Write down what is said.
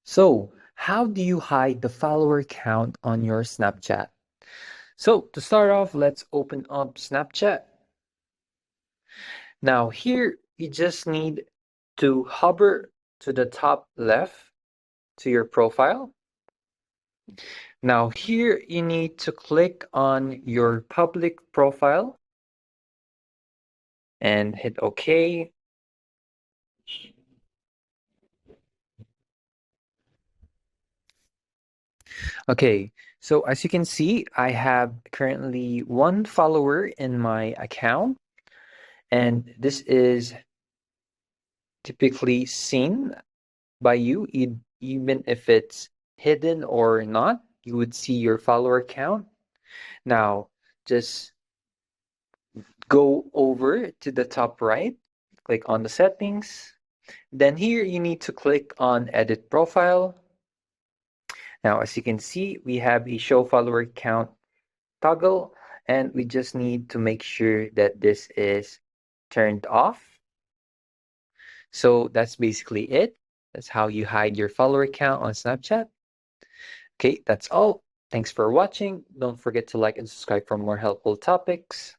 So, how do you hide the follower count on your Snapchat? So, to start off, let's open up Snapchat. Now, here you just need to hover to the top left to your profile. Now, here you need to click on your public profile and hit OK. Okay, so as you can see, I have currently one follower in my account, and this is typically seen by you, even if it's hidden or not. You would see your follower count. Now, just go over to the top right, click on the settings. Then here you need to click on edit profile. Now, as you can see, we have a show follower count toggle, and we just need to make sure that this is turned off. So that's basically it. That's how you hide your follower count on Snapchat. Okay, that's all. Thanks for watching. Don't forget to like and subscribe for more helpful topics.